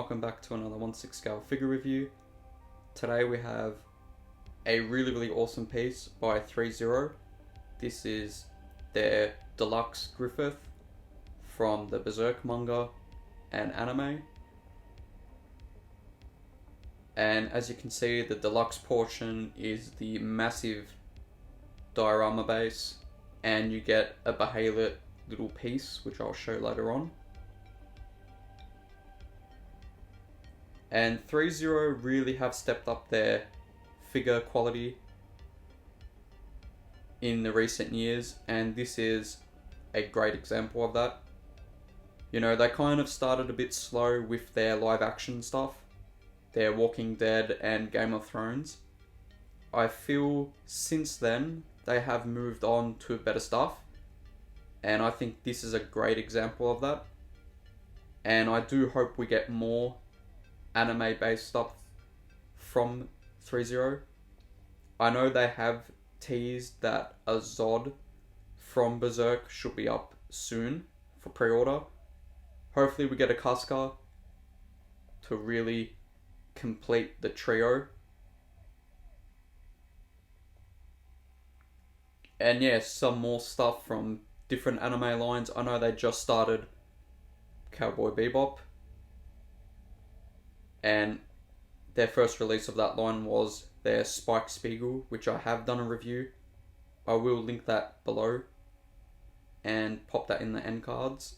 welcome back to another 1/6 scale figure review. Today we have a really awesome piece by Threezero. This is their Deluxe Griffith from the Berserk manga and anime. And as you can see, the deluxe portion is the massive diorama base, and you get a behemoth little piece, which I'll show later on. And Threezero really have stepped up their figure quality in the recent years, and this is a great example of that. You know, they kind of started a bit slow with their live action stuff, their Walking Dead and Game of Thrones. I feel since then they have moved on to better stuff, and I think this is a great example of that. And I do hope we get more anime based stuff from Threezero. I know they have teased that a Zod from Berserk should be up soon for pre-order. Hopefully we get a Casca to really complete the trio. And yeah, some more stuff from different anime lines. I know they just started Cowboy Bebop, and their first release of that line was their Spike Spiegel, which I have done a review. I will link that below and pop that in the end cards.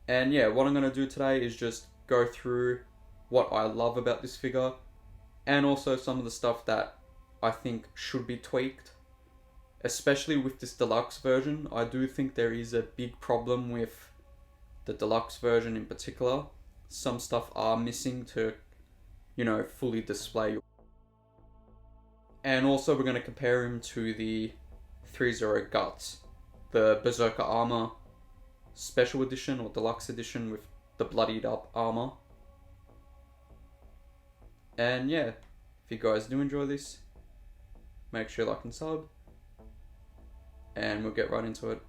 And yeah, what I'm going to do today is just go through what I love about this figure, and also some of the stuff that I think should be tweaked. Especially with this deluxe version, I do think there is a big problem with the deluxe version in particular. Some stuff are missing to, you know, fully display. And also we're going to compare him to the Threezero Guts, the Berserker armour special edition or deluxe edition with the bloodied up armour. And yeah, if you guys do enjoy this, make sure you like and sub, and we'll get right into it.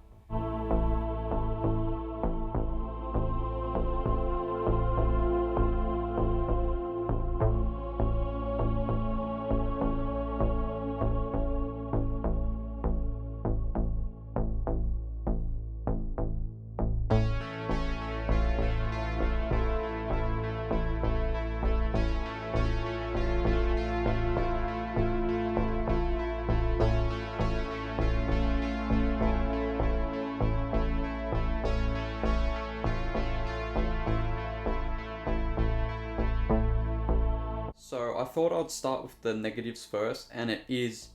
So I thought I'd start with the negatives first, and it is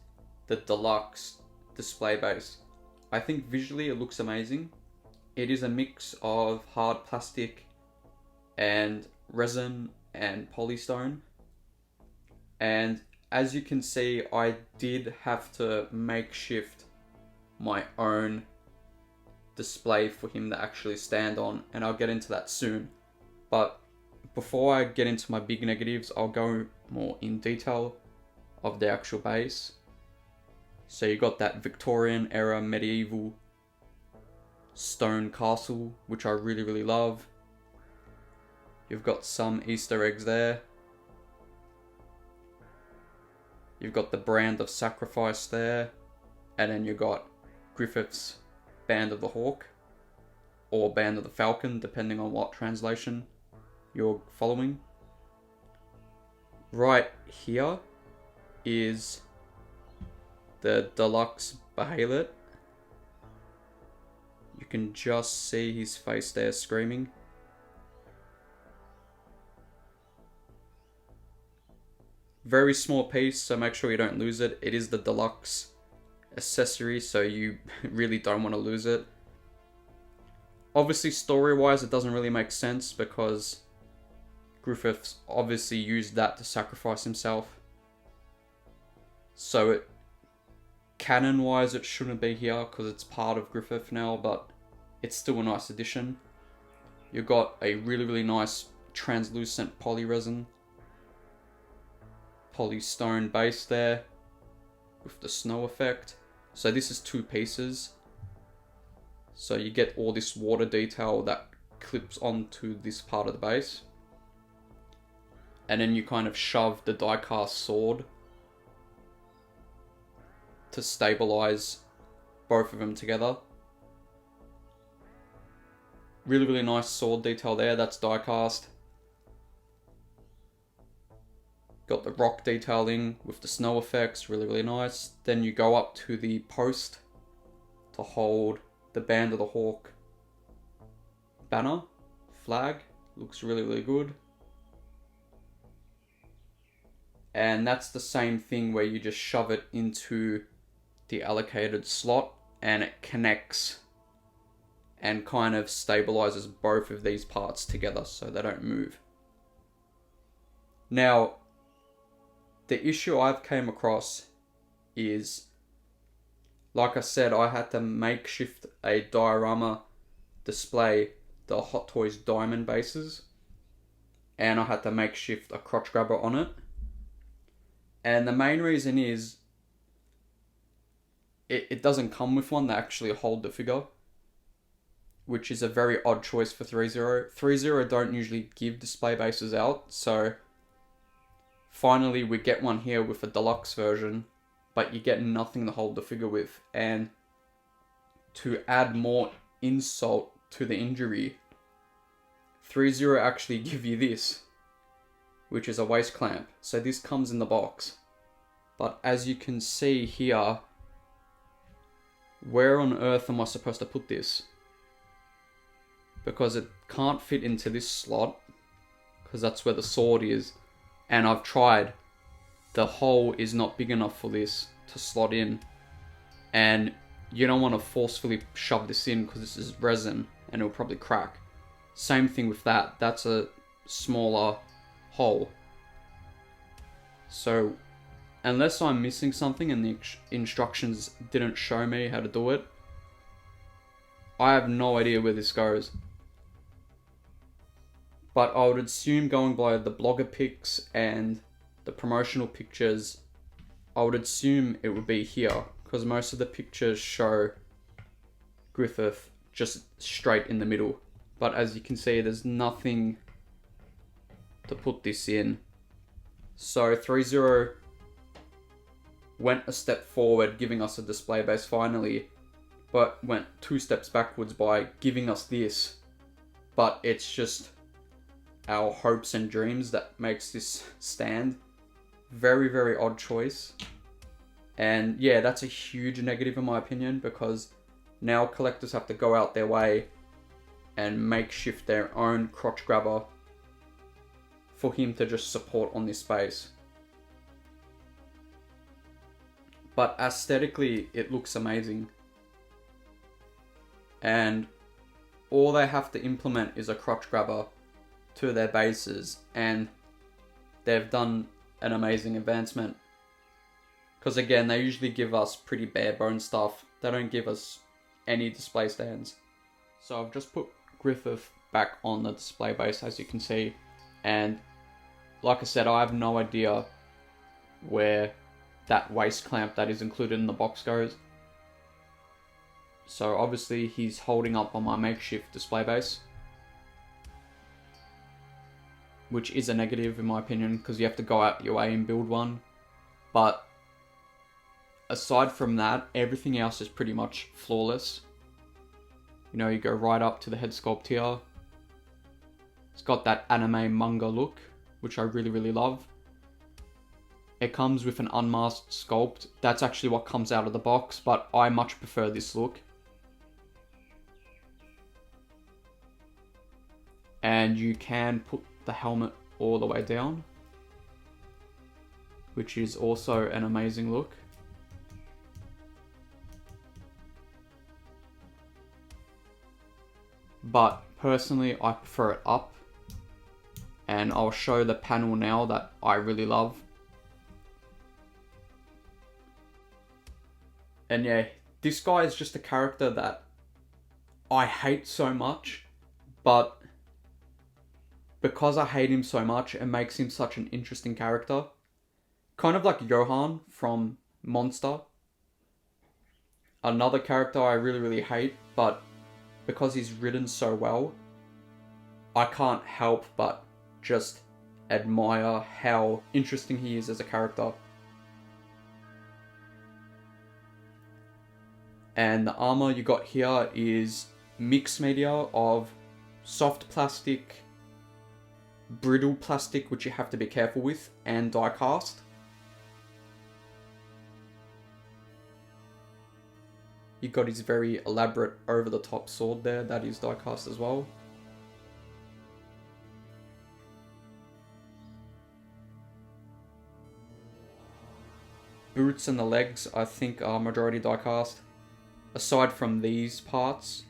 the deluxe display base. I think visually it looks amazing. It is a mix of hard plastic and resin and polystone. And as you can see, I did have to makeshift my own display for him to actually stand on, and I'll get into that soon. But before I get into my big negatives, I'll go more in detail of the actual base. So you got that Victorian era medieval stone castle, which I really love. You've got some Easter eggs there. You've got the brand of sacrifice there, and then you got Griffith's Band of the Hawk, or Band of the Falcon, depending on what translation you're following. Right here is the deluxe behemoth. You can just see his face there screaming. Very small piece, so make sure you don't lose it. It is the deluxe accessory, so you really don't want to lose it. Obviously, story-wise, it doesn't really make sense because Griffith's obviously used that to sacrifice himself. So canon-wise, it shouldn't be here because it's part of Griffith now, but it's still a nice addition. You've got a really nice translucent polyresin, polystone base there with the snow effect. So this is two pieces. So you get all this water detail that clips onto this part of the base. And then you kind of shove the die-cast sword to stabilize both of them together. Really, really nice sword detail there. That's die-cast. Got the rock detailing with the snow effects. Really, really nice. Then you go up to the post to hold the Band of the Hawk banner, flag. Looks really, really good. And that's the same thing where you just shove it into the allocated slot and it connects and kind of stabilizes both of these parts together so they don't move. Now, the issue I've came across is, like I said, I had to makeshift a diorama display the Hot Toys diamond bases, and I had to makeshift a crotch grabber on it. And the main reason is it doesn't come with one that actually hold the figure, which is a very odd choice for Threezero. Threezero don't usually give display bases out, so finally we get one here with a deluxe version, but you get nothing to hold the figure with. And to add more insult to the injury, Threezero actually give you this, which is a waist clamp. So this comes in the box. But as you can see here, where on earth am I supposed to put this? Because it can't fit into this slot, because that's where the sword is. And I've tried. The hole is not big enough for this to slot in. And you don't want to forcefully shove this in because this is resin and it'll probably crack. Same thing with that. That's a smaller hole. So unless I'm missing something and the instructions didn't show me how to do it, I have no idea where this goes. But I would assume, going by the blogger pics and the promotional pictures, I would assume it would be here, because most of the pictures show Griffith just straight in the middle. But as you can see, there's nothing to put this in. So Threezero went a step forward, giving us a display base finally, but went 2 steps backwards by giving us this. But it's just our hopes and dreams that makes this stand. Very, very odd choice. And yeah, that's a huge negative in my opinion, because now collectors have to go out their way and makeshift their own crotch grabber for him to just support on this space. But aesthetically, it looks amazing. And all they have to implement is a crotch grabber to their bases, and they've done an amazing advancement. Because again, they usually give us pretty bare bone stuff. They don't give us any display stands. So I've just put Griffith back on the display base, as you can see. And like I said, I have no idea where that waist clamp that is included in the box goes. So obviously he's holding up on my makeshift display base, which is a negative in my opinion, because you have to go out your way and build one. But aside from that, everything else is pretty much flawless. You know, you go right up to the head sculpt here. It's got that anime manga look, which I really, really love. It comes with an unmasked sculpt. That's actually what comes out of the box, but I much prefer this look. And you can put the helmet all the way down, which is also an amazing look. But personally, I prefer it up, and I'll show the panel now that I really love. And yeah, this guy is just a character that I hate so much, but because I hate him so much, it makes him such an interesting character. Kind of like Johan from Monster. Another character I really, really hate, but because he's written so well, I can't help but just admire how interesting he is as a character. And the armor you got here is mixed media of soft plastic, brittle plastic, which you have to be careful with, and die cast. You got his very elaborate over-the-top sword there, that is die cast as well. Boots and the legs, I think, are majority die cast. Aside from these parts,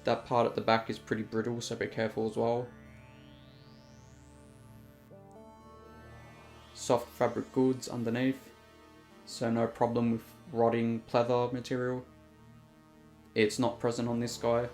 that part at the back is pretty brittle, so be careful as well. Soft fabric goods underneath, so no problem with rotting pleather material. It's not present on this guy.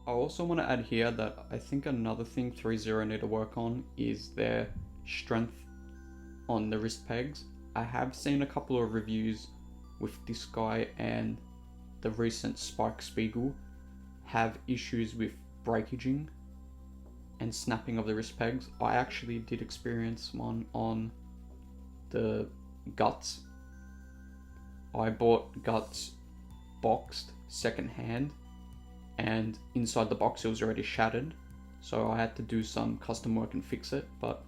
I also want to add here that I think another thing Threezero need to work on is their strength on the wrist pegs. I have seen a couple of reviews with this guy and the recent Spike Spiegel have issues with breakaging and snapping of the wrist pegs. I actually did experience one on the Guts. I bought Guts boxed secondhand, and inside the box it was already shattered, so I had to do some custom work and fix it. But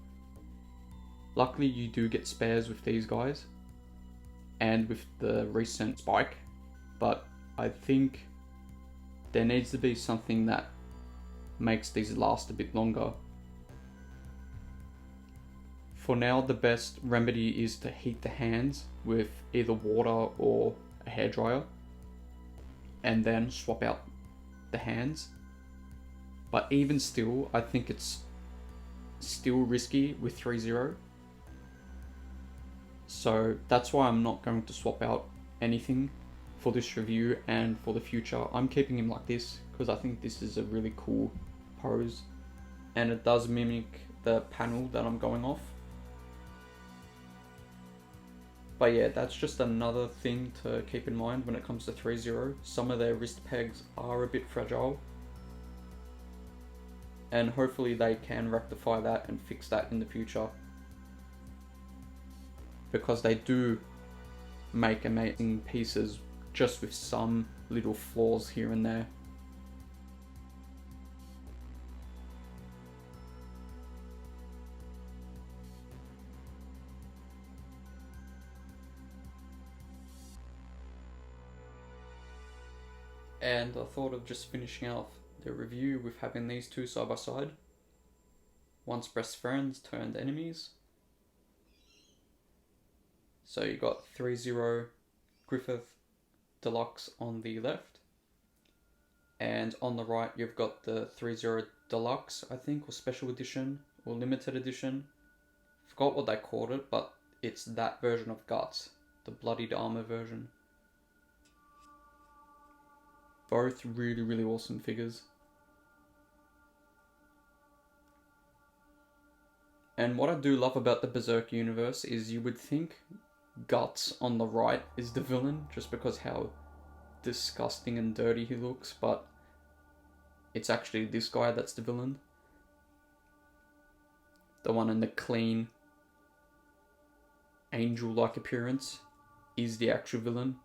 luckily you do get spares with these guys and with the recent Spike, but I think there needs to be something that makes these last a bit longer. For now, the best remedy is to heat the hands with either water or a hairdryer and then swap out the hands. But even still, I think it's still risky with Threezero. So that's why I'm not going to swap out anything for this review, and for the future I'm keeping him like this because I think this is a really cool pose and it does mimic the panel that I'm going off. But yeah, that's just another thing to keep in mind when it comes to Threezero. Some of their wrist pegs are a bit fragile, and hopefully they can rectify that and fix that in the future, because they do make amazing pieces just with some little flaws here and there. And I thought of just finishing off the review with having these two side by side. Once best friends turned enemies. So you got Threezero Griffith Deluxe on the left. And on the right you've got the Threezero Deluxe, I think, or Special Edition, or Limited Edition. Forgot what they called it, but it's that version of Guts. The bloodied armor version. Both really, really awesome figures. And what I do love about the Berserk universe is you would think Guts on the right is the villain, just because how disgusting and dirty he looks, but it's actually this guy that's the villain. The one in the clean, angel-like appearance is the actual villain.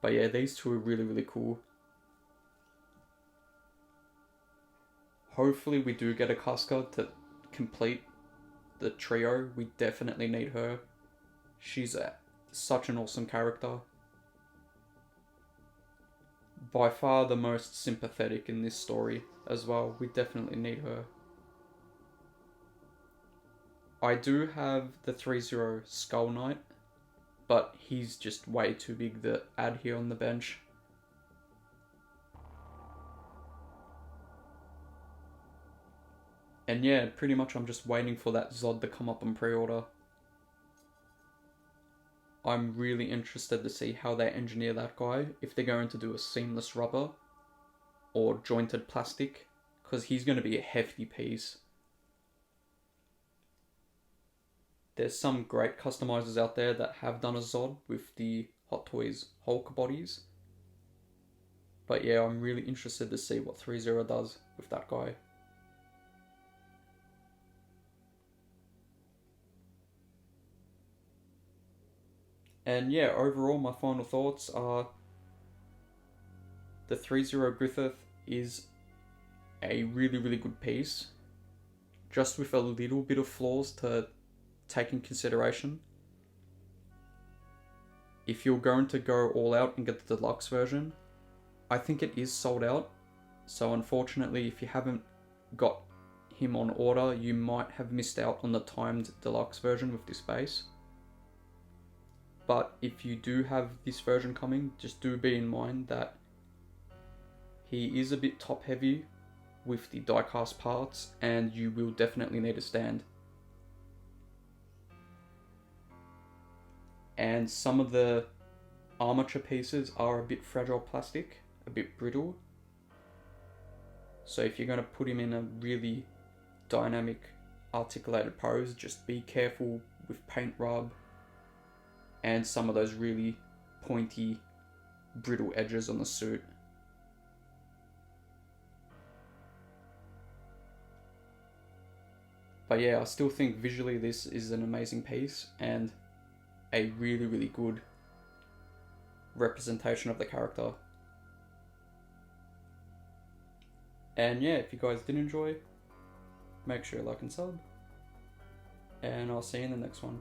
But yeah, these two are really, really cool. Hopefully we do get a Casca to complete the trio. We definitely need her. She's such an awesome character. By far the most sympathetic in this story as well. We definitely need her. I do have the Threezero Skull Knight, but he's just way too big to add here on the bench. And yeah, pretty much I'm just waiting for that Zod to come up on pre-order. I'm really interested to see how they engineer that guy, if they're going to do a seamless rubber or jointed plastic, because he's going to be a hefty piece. There's some great customizers out there that have done a Zod with the Hot Toys Hulk bodies. But yeah, I'm really interested to see what Threezero does with that guy. And yeah, overall my final thoughts are the Threezero Griffith is a really, really good piece, just with a little bit of flaws to take in consideration. If you're going to go all out and get the deluxe version, I think it is sold out. So unfortunately, if you haven't got him on order, you might have missed out on the timed deluxe version with this base. But if you do have this version coming, just do bear in mind that he is a bit top heavy with the die-cast parts, and you will definitely need a stand. And some of the armature pieces are a bit fragile plastic, a bit brittle. So if you're going to put him in a really dynamic, articulated pose, just be careful with paint rub and some of those really pointy, brittle edges on the suit. But yeah, I still think visually this is an amazing piece and a really, really good representation of the character. And yeah, if you guys did enjoy, make sure you like and sub, and I'll see you in the next one.